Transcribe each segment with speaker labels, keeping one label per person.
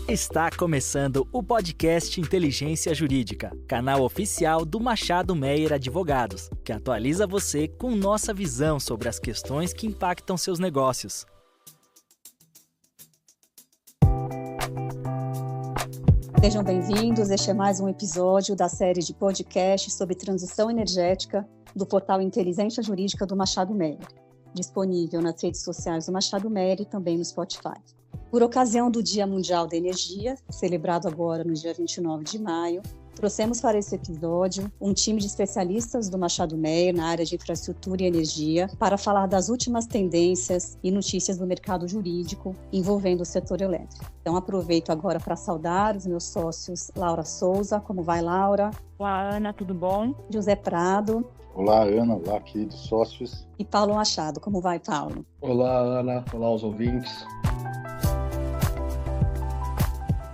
Speaker 1: Está começando o podcast Inteligência Jurídica, canal oficial do Machado Meyer Advogados, que atualiza você com nossa visão sobre as questões que impactam seus negócios.
Speaker 2: Sejam bem-vindos, este é mais um episódio da série de podcasts sobre transição energética do portal Inteligência Jurídica do Machado Meyer, disponível nas redes sociais do Machado Meyer e também no Spotify. Por ocasião do Dia Mundial da Energia, celebrado agora no dia 29 de maio, trouxemos para esse episódio um time de especialistas do Machado Meyer na área de infraestrutura e energia para falar das últimas tendências e notícias do mercado jurídico envolvendo o setor elétrico. Então aproveito agora para saudar os meus sócios Laura Souza. Como vai, Laura?
Speaker 3: Olá, Ana, tudo bom?
Speaker 2: José Prado.
Speaker 4: Olá, Ana. Olá, queridos sócios.
Speaker 2: E Paulo Machado. Como vai, Paulo?
Speaker 5: Olá, Ana. Olá, os ouvintes.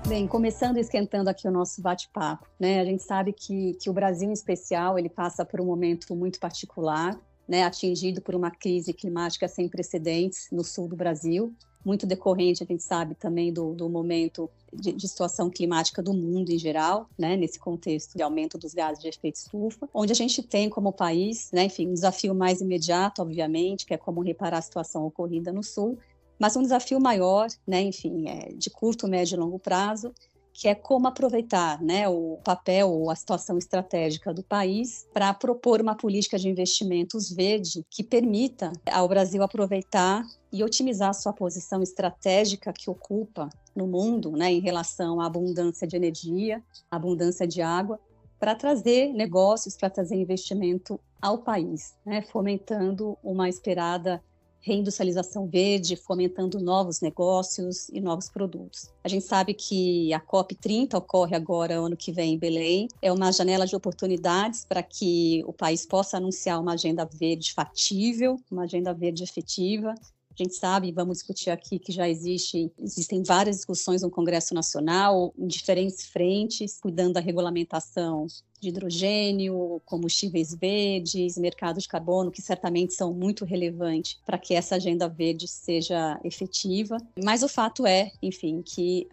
Speaker 2: Bem, começando e esquentando aqui o nosso bate-papo, né? A gente sabe que o Brasil, em especial, ele passa por um momento muito particular, né? Atingido por uma crise climática sem precedentes no sul do Brasil, muito decorrente, a gente sabe, também do momento de situação climática do mundo em geral, né? Nesse contexto de aumento dos gases de efeito estufa, onde a gente tem como país, né? Enfim, um desafio mais imediato, obviamente, que é como reparar a situação ocorrida no sul, mas um desafio maior, né, enfim, de curto, médio e longo prazo, que é como aproveitar, né, o papel ou a situação estratégica do país para propor uma política de investimentos verde que permita ao Brasil aproveitar e otimizar a sua posição estratégica que ocupa no mundo, né, em relação à abundância de energia, abundância de água, para trazer negócios, para trazer investimento ao país, né, fomentando uma esperada reindustrialização verde, fomentando novos negócios e novos produtos. A gente sabe que a COP30 ocorre agora, ano que vem, em Belém. É uma janela de oportunidades para que o país possa anunciar uma agenda verde factível, uma agenda verde efetiva. A gente sabe, vamos discutir aqui, que já existem várias discussões no Congresso Nacional, em diferentes frentes, cuidando da regulamentação de hidrogênio, combustíveis verdes, mercado de carbono, que certamente são muito relevantes para que essa agenda verde seja efetiva. Mas o fato é, enfim, que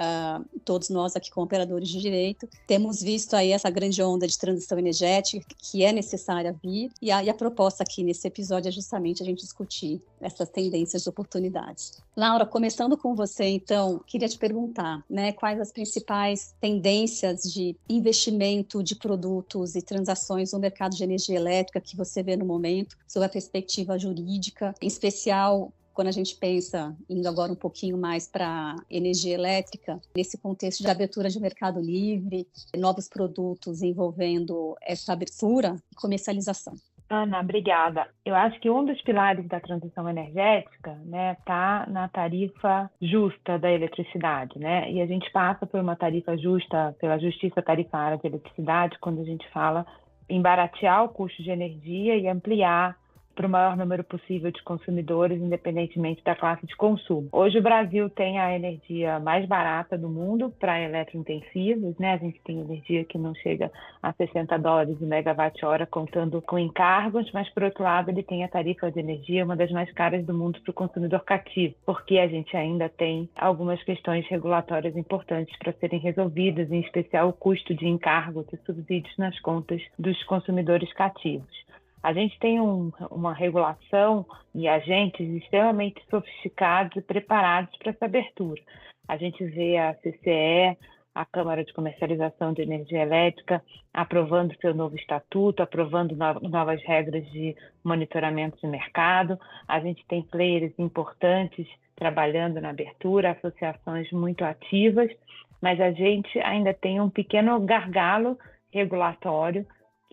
Speaker 2: todos nós aqui como operadores de direito temos visto aí essa grande onda de transição energética que é necessária vir, e a proposta aqui nesse episódio é justamente a gente discutir essas tendências de oportunidades. Laura, começando com você, então, queria te perguntar, né, quais as principais tendências de investimento de produtos e transações no mercado de energia elétrica que você vê no momento, sob a perspectiva jurídica, em especial quando a gente pensa, indo agora um pouquinho mais para energia elétrica, nesse contexto de abertura de mercado livre, novos produtos envolvendo essa abertura e comercialização.
Speaker 3: Ana, obrigada. Eu acho que um dos pilares da transição energética, né, está na tarifa justa da eletricidade, né? E a gente passa por uma tarifa justa, pela justiça tarifária de eletricidade, quando a gente fala em baratear o custo de energia e ampliar para o maior número possível de consumidores, independentemente da classe de consumo. Hoje o Brasil tem a energia mais barata do mundo para eletrointensivos, né? A gente tem energia que não chega a $60 o megawatt-hora, contando com encargos, mas, por outro lado, ele tem a tarifa de energia, uma das mais caras do mundo para o consumidor cativo, porque a gente ainda tem algumas questões regulatórias importantes para serem resolvidas, em especial o custo de encargos e subsídios nas contas dos consumidores cativos. A gente tem uma regulação e agentes extremamente sofisticados e preparados para essa abertura. A gente vê a CCE, a Câmara de Comercialização de Energia Elétrica, aprovando seu novo estatuto, aprovando novas regras de monitoramento de mercado. A gente tem players importantes trabalhando na abertura, associações muito ativas, mas a gente ainda tem um pequeno gargalo regulatório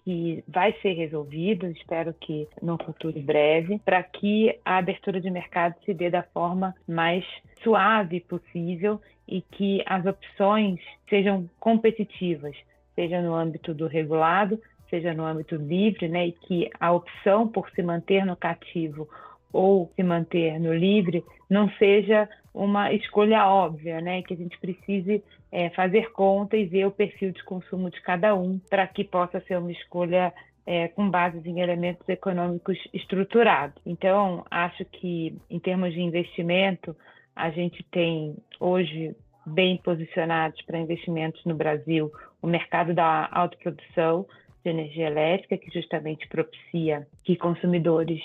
Speaker 3: que vai ser resolvido, espero que no futuro breve, para que a abertura de mercado se dê da forma mais suave possível e que as opções sejam competitivas, seja no âmbito do regulado, seja no âmbito livre, né, e que a opção por se manter no cativo ou se manter no livre não seja uma escolha óbvia, né? Que a gente precise fazer conta e ver o perfil de consumo de cada um para que possa ser uma escolha com bases em elementos econômicos estruturados. Então, acho que, em termos de investimento, a gente tem hoje bem posicionados para investimentos no Brasil o mercado da autoprodução de energia elétrica, que justamente propicia que consumidores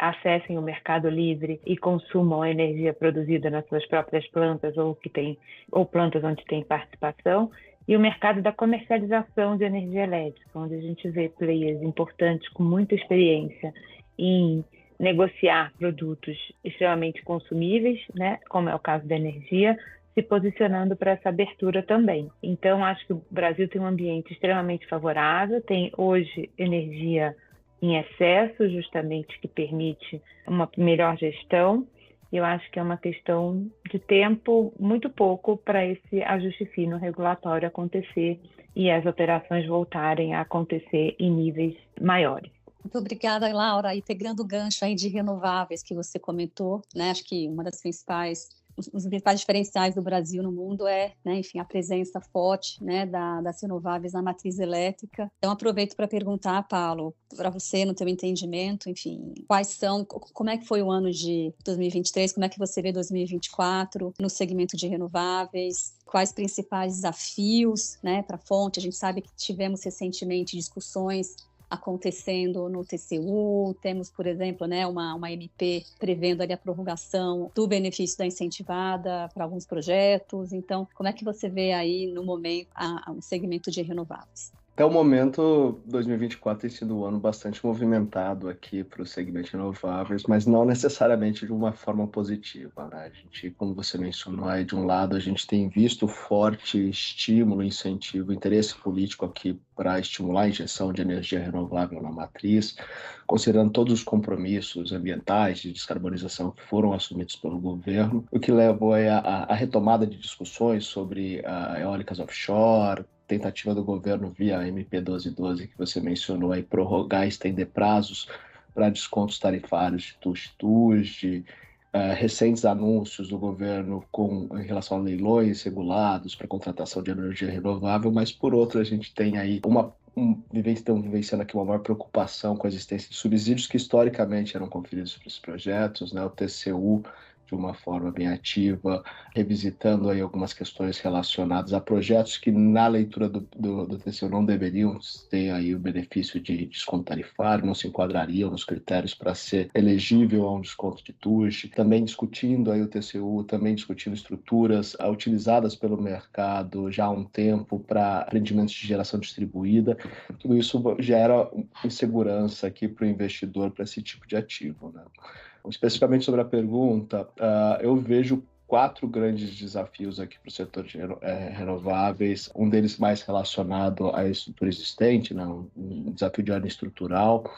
Speaker 3: acessem o mercado livre e consumam a energia produzida nas suas próprias plantas ou plantas onde tem participação, e o mercado da comercialização de energia elétrica, onde a gente vê players importantes com muita experiência em negociar produtos extremamente consumíveis, né, como é o caso da energia, se posicionando para essa abertura também. Então, acho que o Brasil tem um ambiente extremamente favorável, tem hoje energia em excesso, justamente que permite uma melhor gestão. Eu acho que é uma questão de tempo, muito pouco, para esse ajuste fino regulatório acontecer e as operações voltarem a acontecer em níveis maiores.
Speaker 2: Muito obrigada, Laura. E pegando o gancho aí de renováveis que você comentou, né? Acho que os principais diferenciais do Brasil no mundo é, né, enfim, a presença forte, né, das renováveis na matriz elétrica. Então, aproveito para perguntar, Paulo, para você, no teu entendimento, enfim, como é que foi o ano de 2023, como é que você vê 2024 no segmento de renováveis, quais principais desafios, né, para a fonte? A gente sabe que tivemos recentemente discussões acontecendo no TCU, temos, por exemplo, né, uma MP prevendo ali a prorrogação do benefício da incentivada para alguns projetos. Então, como é que você vê aí, no momento, o segmento de renováveis?
Speaker 5: Até o momento, 2024 tem sido um ano bastante movimentado aqui para o segmento de renováveis, mas não necessariamente de uma forma positiva, né? A gente, como você mencionou aí, de um lado a gente tem visto forte estímulo, incentivo, interesse político aqui para estimular a injeção de energia renovável na matriz, considerando todos os compromissos ambientais de descarbonização que foram assumidos pelo governo, o que levou a retomada de discussões sobre eólicas offshore, tentativa do governo via MP 1212 que você mencionou aí, prorrogar e estender prazos para descontos tarifários de TUST, recentes anúncios do governo em relação a leilões regulados para contratação de energia renovável, mas por outro a gente tem aí estão vivenciando aqui uma maior preocupação com a existência de subsídios que historicamente eram conferidos para esses projetos, né? O TCU de uma forma bem ativa, revisitando aí algumas questões relacionadas a projetos que na leitura do TCU não deveriam ter aí o benefício de desconto tarifário, não se enquadrariam nos critérios para ser elegível a um desconto de TUST. Também discutindo aí o TCU, também discutindo estruturas utilizadas pelo mercado já há um tempo para empreendimentos de geração distribuída. Tudo isso gera insegurança aqui para o investidor para esse tipo de ativo, né? Especificamente sobre a pergunta, eu vejo 4 grandes desafios aqui para o setor de renováveis, um deles mais relacionado à estrutura existente, né? Um desafio de ordem estrutural,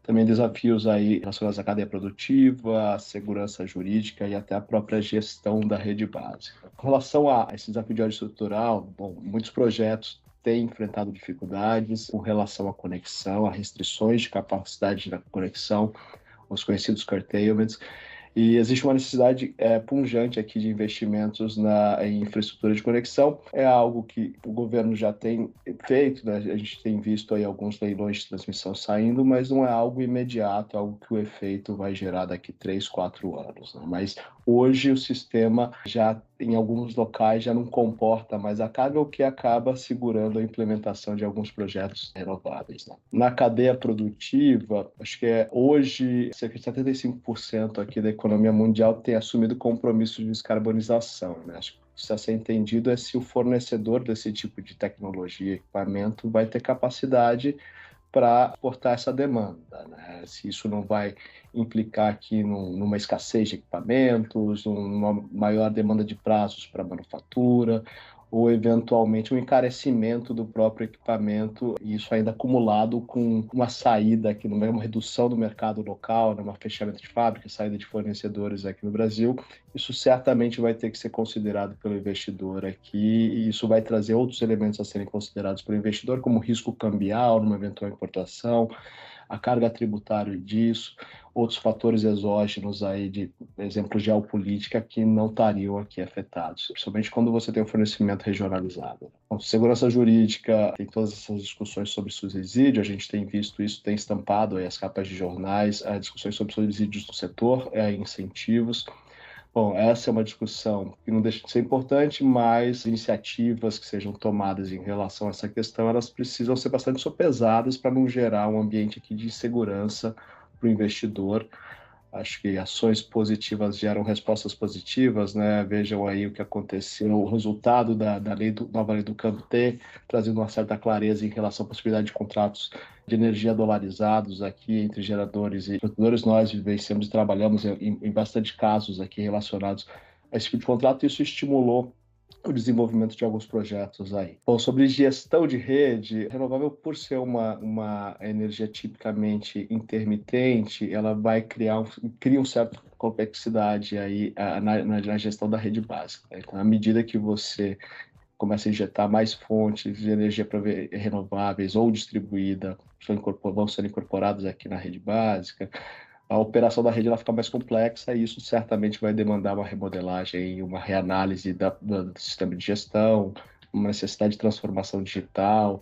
Speaker 5: também desafios aí relacionados à cadeia produtiva, à segurança jurídica e até à própria gestão da rede básica. Com relação a esse desafio de ordem estrutural, muitos projetos têm enfrentado dificuldades com relação à conexão, a restrições de capacidade da conexão, os conhecidos curtailments, e existe uma necessidade pungente aqui de investimentos em infraestrutura de conexão. É algo que o governo já tem feito, né? A gente tem visto aí alguns leilões de transmissão saindo, mas não é algo imediato, é algo que o efeito vai gerar daqui 3, 4 anos, né? Mas hoje o sistema já, em alguns locais, já não comporta mais a carga, o que acaba segurando a implementação de alguns projetos renováveis, né? Na cadeia produtiva, acho que hoje cerca de 75% aqui da economia mundial tem assumido compromisso de descarbonização, né? Acho que precisa ser entendido é se o fornecedor desse tipo de tecnologia e equipamento vai ter capacidade para suportar essa demanda, né? Se isso não vai implicar aqui numa escassez de equipamentos, uma maior demanda de prazos para manufatura, ou eventualmente um encarecimento do próprio equipamento, e isso ainda acumulado com uma saída aqui, uma redução do mercado local, um fechamento de fábrica, saída de fornecedores aqui no Brasil. Isso certamente vai ter que ser considerado pelo investidor aqui, e isso vai trazer outros elementos a serem considerados pelo investidor, como risco cambial numa eventual importação, a carga tributária disso, outros fatores exógenos aí, de exemplo, geopolítica, que não estariam aqui afetados, principalmente quando você tem um fornecimento regionalizado. Então, segurança jurídica, tem todas essas discussões sobre subsídio, a gente tem visto isso, tem estampado aí as capas de jornais, discussões sobre subsídios no setor, incentivos. Bom, essa é uma discussão que não deixa de ser importante, mas iniciativas que sejam tomadas em relação a essa questão, elas precisam ser bastante sopesadas para não gerar um ambiente aqui de insegurança para o investidor. Acho que ações positivas geram respostas positivas, né? Vejam aí o que aconteceu, o resultado da nova lei do CAMT, trazendo uma certa clareza em relação à possibilidade de contratos de energia dolarizados aqui entre geradores e produtores. Nós vivenciamos e trabalhamos em bastante casos aqui relacionados a esse tipo de contrato, e isso estimulou o desenvolvimento de alguns projetos aí. Bom, sobre gestão de rede, renovável, por ser uma energia tipicamente intermitente, ela vai cria uma certa complexidade aí na gestão da rede básica. Então, à medida que você começa a injetar mais fontes de energia renováveis ou distribuída, vão ser incorporadas aqui na rede básica, a operação da rede ela fica mais complexa, e isso certamente vai demandar uma remodelagem, uma reanálise do sistema de gestão, uma necessidade de transformação digital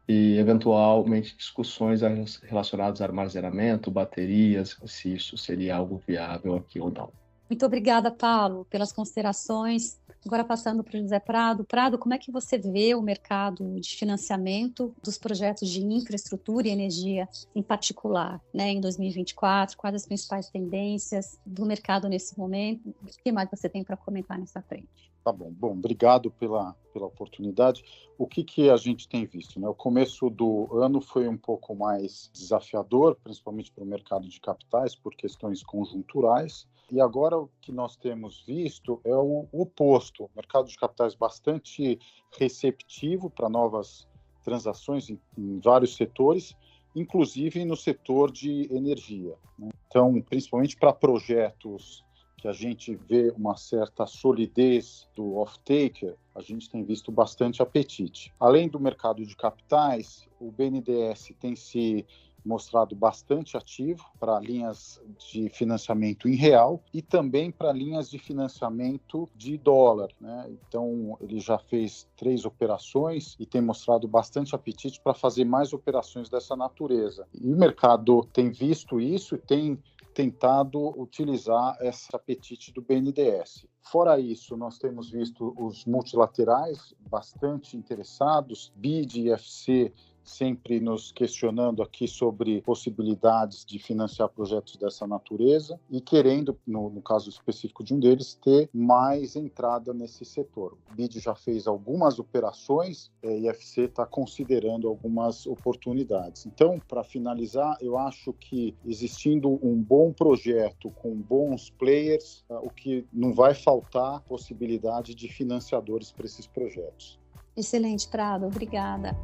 Speaker 5: e, eventualmente, discussões relacionadas a armazenamento, baterias, se isso seria algo viável aqui ou não.
Speaker 2: Muito obrigada, Paulo, pelas considerações. Agora passando para o José Prado. Prado, como é que você vê o mercado de financiamento dos projetos de infraestrutura e energia em particular, né, em 2024? Quais as principais tendências do mercado nesse momento? O que mais você tem para comentar nessa frente?
Speaker 4: Tá bom. Bom, obrigado pela oportunidade. O que a gente tem visto, né? O começo do ano foi um pouco mais desafiador, principalmente para o mercado de capitais, por questões conjunturais. E agora o que nós temos visto é o oposto. O mercado de capitais bastante receptivo para novas transações em vários setores, inclusive no setor de energia, né? Então, principalmente para projetos que a gente vê uma certa solidez do off-taker, a gente tem visto bastante apetite. Além do mercado de capitais, o BNDES tem se mostrado bastante ativo para linhas de financiamento em real e também para linhas de financiamento de dólar, né? Então, ele já fez 3 operações e tem mostrado bastante apetite para fazer mais operações dessa natureza. E o mercado tem visto isso e tem tentado utilizar esse apetite do BNDES. Fora isso, nós temos visto os multilaterais bastante interessados, BID e FC sempre nos questionando aqui sobre possibilidades de financiar projetos dessa natureza e querendo, no caso específico de um deles, ter mais entrada nesse setor. O BID já fez algumas operações e a FC está considerando algumas oportunidades. Então, para finalizar, eu acho que existindo um bom projeto com bons players, o que não vai faltar possibilidade de financiadores para esses projetos.
Speaker 2: Excelente, Prado. Obrigada.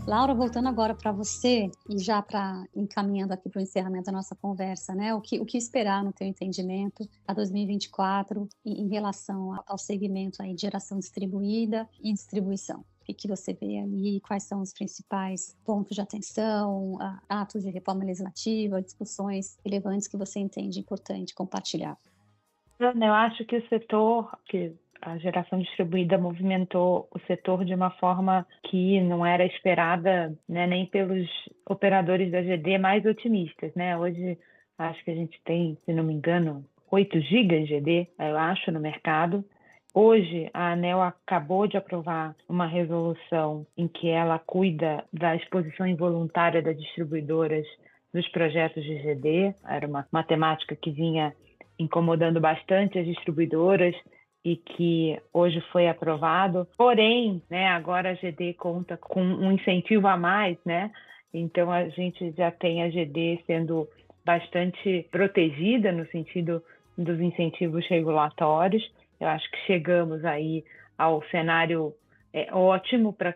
Speaker 2: Laura, voltando agora para você e já para encaminhando aqui para o encerramento da nossa conversa, né? O que esperar no teu entendimento a 2024 em relação ao segmento aí de geração distribuída e distribuição? O que você vê ali? Quais são os principais pontos de atenção, atos de reforma legislativa, discussões relevantes que você entende importante compartilhar?
Speaker 3: Eu acho que o setor a geração distribuída movimentou o setor de uma forma que não era esperada, né, nem pelos operadores da GD mais otimistas, né? Hoje, acho que a gente tem, se não me engano, 8 gigas GD, eu acho, no mercado. Hoje, a ANEEL acabou de aprovar uma resolução em que ela cuida da exposição involuntária das distribuidoras dos projetos de GD. Era uma matemática que vinha incomodando bastante as distribuidoras e que hoje foi aprovado. Porém, né, agora a GD conta com um incentivo a mais, né? Então, a gente já tem a GD sendo bastante protegida no sentido dos incentivos regulatórios. Eu acho que chegamos aí ao cenário ótimo para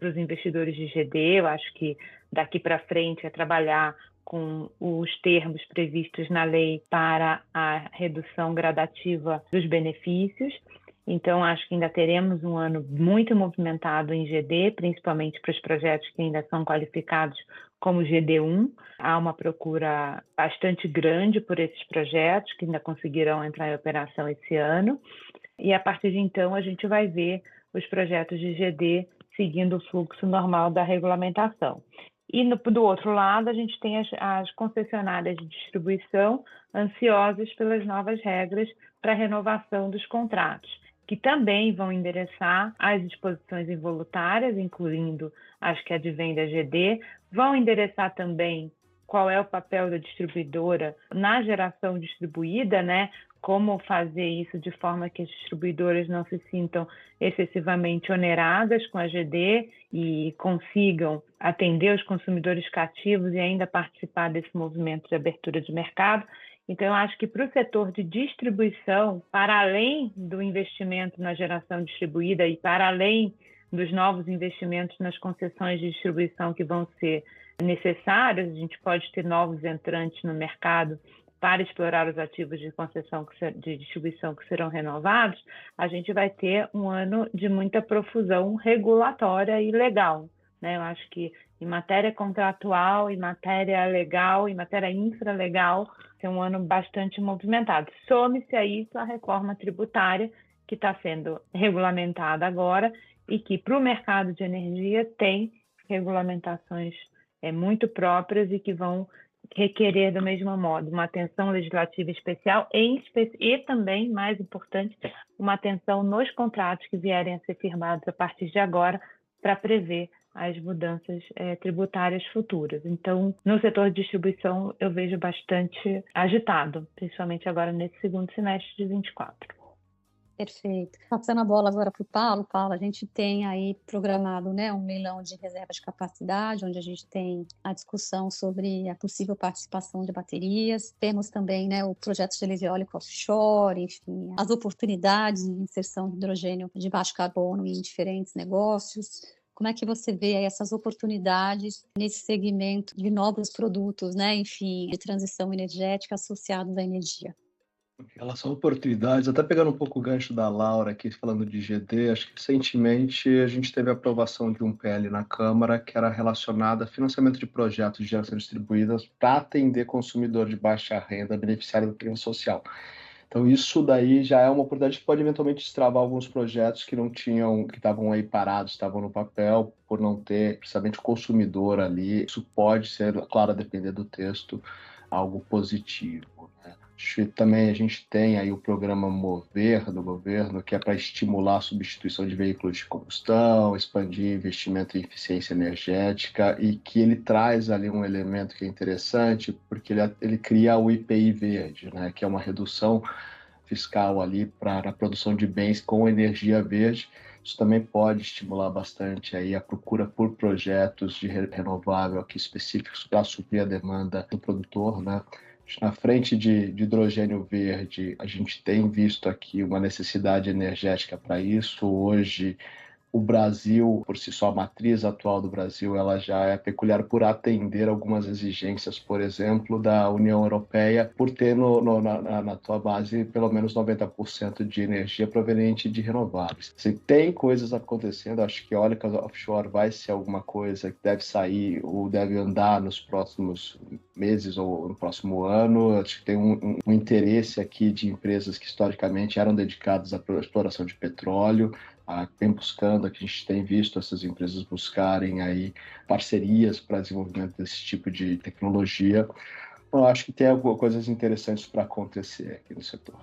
Speaker 3: os investidores de GD. Eu acho que daqui para frente é trabalhar com os termos previstos na lei para a redução gradativa dos benefícios. Então, acho que ainda teremos um ano muito movimentado em GD, principalmente para os projetos que ainda são qualificados como GD1. Há uma procura bastante grande por esses projetos que ainda conseguirão entrar em operação esse ano. E, a partir de então, a gente vai ver os projetos de GD seguindo o fluxo normal da regulamentação. E, do outro lado, a gente tem as concessionárias de distribuição ansiosas pelas novas regras para a renovação dos contratos, que também vão endereçar as disposições involuntárias, incluindo as que advêm da GD, vão endereçar também qual é o papel da distribuidora na geração distribuída, né? Como fazer isso de forma que as distribuidoras não se sintam excessivamente oneradas com a GD e consigam atender os consumidores cativos e ainda participar desse movimento de abertura de mercado. Então, eu acho que para o setor de distribuição, para além do investimento na geração distribuída e para além dos novos investimentos nas concessões de distribuição que vão ser necessários, a gente pode ter novos entrantes no mercado para explorar os ativos de concessão de distribuição que serão renovados, a gente vai ter um ano de muita profusão regulatória e legal, né? Eu acho que em matéria contratual, em matéria legal, em matéria infralegal, é um ano bastante movimentado. Some-se a isso a reforma tributária que está sendo regulamentada agora e que, para o mercado de energia, tem regulamentações muito próprias e que vão requerer, do mesmo modo, uma atenção legislativa especial e também, mais importante, uma atenção nos contratos que vierem a ser firmados a partir de agora para prever as mudanças tributárias futuras. Então, no setor de distribuição, eu vejo bastante agitado, principalmente agora nesse segundo semestre de 2024.
Speaker 2: Perfeito. Passando a bola agora para o Paulo. Paulo, a gente tem aí programado, né, um leilão de reserva de capacidade, onde a gente tem a discussão sobre a possível participação de baterias. Temos também, né, o projeto de energia eólica offshore, enfim, as oportunidades de inserção de hidrogênio de baixo carbono em diferentes negócios. Como é que você vê aí essas oportunidades nesse segmento de novos produtos, né, enfim, de transição energética associados à energia?
Speaker 5: Em relação a oportunidades, até pegando um pouco o gancho da Laura aqui, falando de GD, acho que recentemente a gente teve a aprovação de um PL na Câmara que era relacionado a financiamento de projetos de geração distribuídas para atender consumidor de baixa renda, beneficiário do programa social. Então, isso daí já é uma oportunidade que pode eventualmente destravar alguns projetos que não tinham, que estavam aí parados, estavam no papel, por não ter precisamente o consumidor ali. Isso pode ser, claro, a depender do texto, algo positivo, né? Também a gente tem aí o programa Mover do governo, que é para estimular a substituição de veículos de combustão, expandir investimento em eficiência energética, e que ele traz ali um elemento que é interessante, porque ele cria o IPI verde, né, que é uma redução fiscal ali para a produção de bens com energia verde. Isso também pode estimular bastante aí a procura por projetos de renovável aqui específicos para suprir a demanda do produtor, né? Na frente de hidrogênio verde, a gente tem visto aqui uma necessidade energética para isso. Hoje, o Brasil, por si só, a matriz atual do Brasil, ela já é peculiar por atender algumas exigências, por exemplo, da União Europeia, por ter na tua base pelo menos 90% de energia proveniente de renováveis. Se tem coisas acontecendo, acho que eólica offshore vai ser alguma coisa que deve sair ou deve andar nos próximos meses ou no próximo ano. Acho que tem um interesse aqui de empresas que historicamente eram dedicadas à exploração de petróleo, vem buscando, que a gente tem visto essas empresas buscarem aí parcerias para desenvolvimento desse tipo de tecnologia. Eu acho que tem algumas coisas interessantes para acontecer aqui no setor.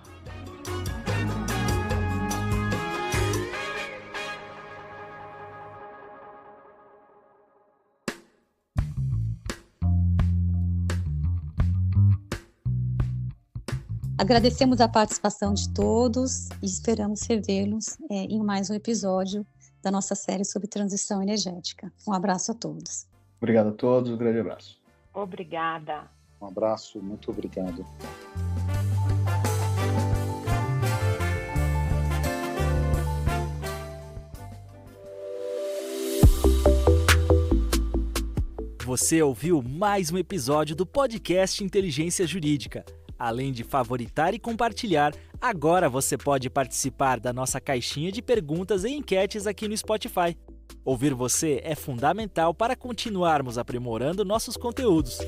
Speaker 2: Agradecemos a participação de todos e esperamos revê-los em mais um episódio da nossa série sobre transição energética. Um abraço a todos.
Speaker 5: Obrigado a todos, um grande abraço.
Speaker 3: Obrigada.
Speaker 4: Um abraço, muito obrigado.
Speaker 1: Você ouviu mais um episódio do podcast Inteligência Jurídica. Além de favoritar e compartilhar, agora você pode participar da nossa caixinha de perguntas e enquetes aqui no Spotify. Ouvir você é fundamental para continuarmos aprimorando nossos conteúdos.